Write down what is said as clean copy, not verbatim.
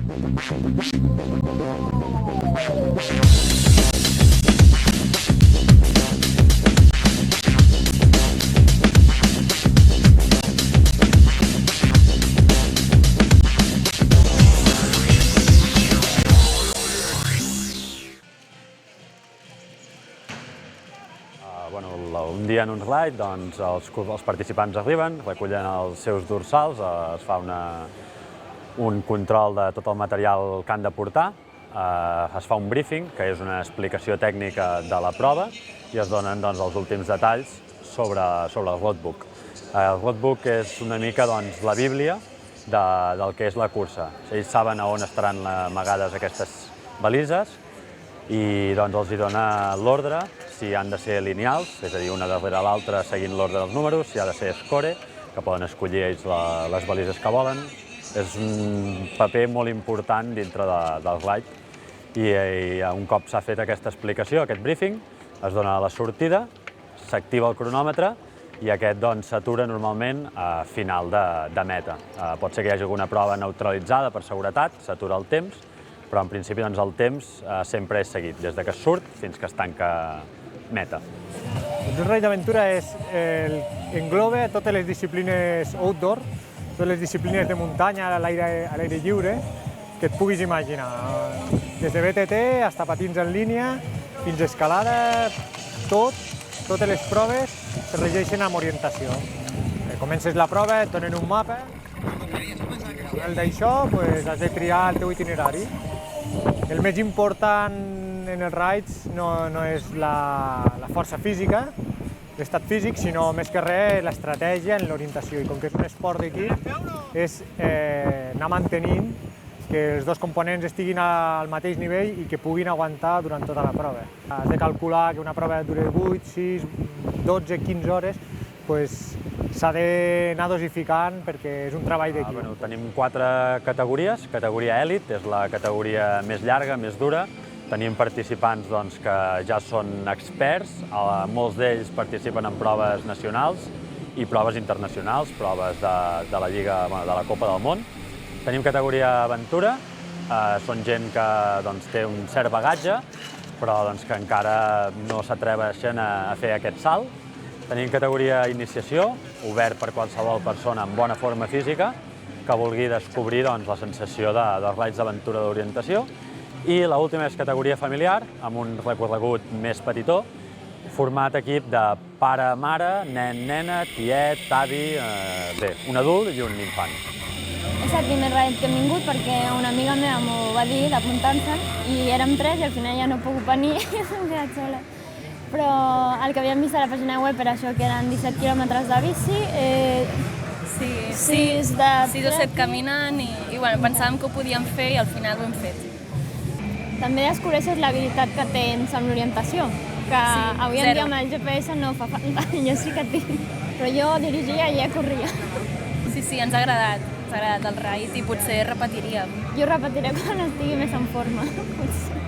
Un dia en un ride, doncs, els participants arriben, recullen els seus dorsals, es fa un control de tot el material que han de portar, es fa un briefing, que és una explicació tècnica de la prova, i es donen doncs, els últims detalls sobre el roadbook. El roadbook és una mica doncs, la bíblia del que és la cursa. Ells saben on estaran amagades aquestes balises i doncs, els hi dona l'ordre, si han de ser lineals, és a dir, una darrere l'altra seguint l'ordre dels números, si ha de ser score, que poden escollir ells les balises que volen. És un paper molt important dintre del ride i un cop s'ha fet aquesta explicació, aquest briefing, es dona la sortida, s'activa el cronòmetre i aquest s'atura normalment a final de meta. Pot ser que hi hagi alguna prova neutralitzada per seguretat, s'atura el temps, però en principi el temps sempre és seguit, des que surt fins que es tanca meta. Un ride d'aventura engloba totes les disciplines outdoor, totes les disciplines de muntanya a l'aire lliure que et puguis imaginar. Des de BTT fins a patins en línia, fins a escalada, totes les proves es regeixen amb orientació. Comences la prova, et donen un mapa, al d'això has de triar el teu itinerari. El més important en els rides no és la força física, l'estat físic, sinó més que res l'estratègia en l'orientació. I com que és un esport d'equip, és anar mantenint que els dos components estiguin al mateix nivell i que puguin aguantar durant tota la prova. Has de calcular que una prova dura 8, 6, 12, 15 hores, s'ha d'anar dosificant perquè és un treball d'equip. Tenim 4 categories. Categoria èlit és la categoria més llarga, més dura. Tenim participants que ja són experts, molts d'ells participen en proves nacionals i proves internacionals, proves de la Lliga, de la Copa del Món. Tenim categoria aventura, són gent que té un cert bagatge, però que encara no s'atreveixen a fer aquest salt. Tenim categoria iniciació, obert per qualsevol persona amb bona forma física que vulgui descobrir la sensació dels rides d'aventura d'orientació. I l'última és categoria familiar, amb un recorregut més petitó, format equip de pare, mare, nen, nena, tiet, avi, un adult i un infant. És el primer ride que hem vingut perquè una amiga meva m'ho va dir d'apuntar-se i érem 3 i al final ja no he pogut venir i s'hem quedat sola. Però el que havíem vist a la pàgina web era això, que eren 17 quilòmetres de bici, 6 o 7 caminant i pensàvem que ho podíem fer i al final ho hem fet. També descobreixes l'habilitat que tens amb l'orientació, que avui en dia amb el GPS no fa falta, jo sí que tinc. Però jo dirigia i ja corria. Sí, ens ha agradat el ride i potser repetiríem. Jo repetiré quan estigui més en forma, potser.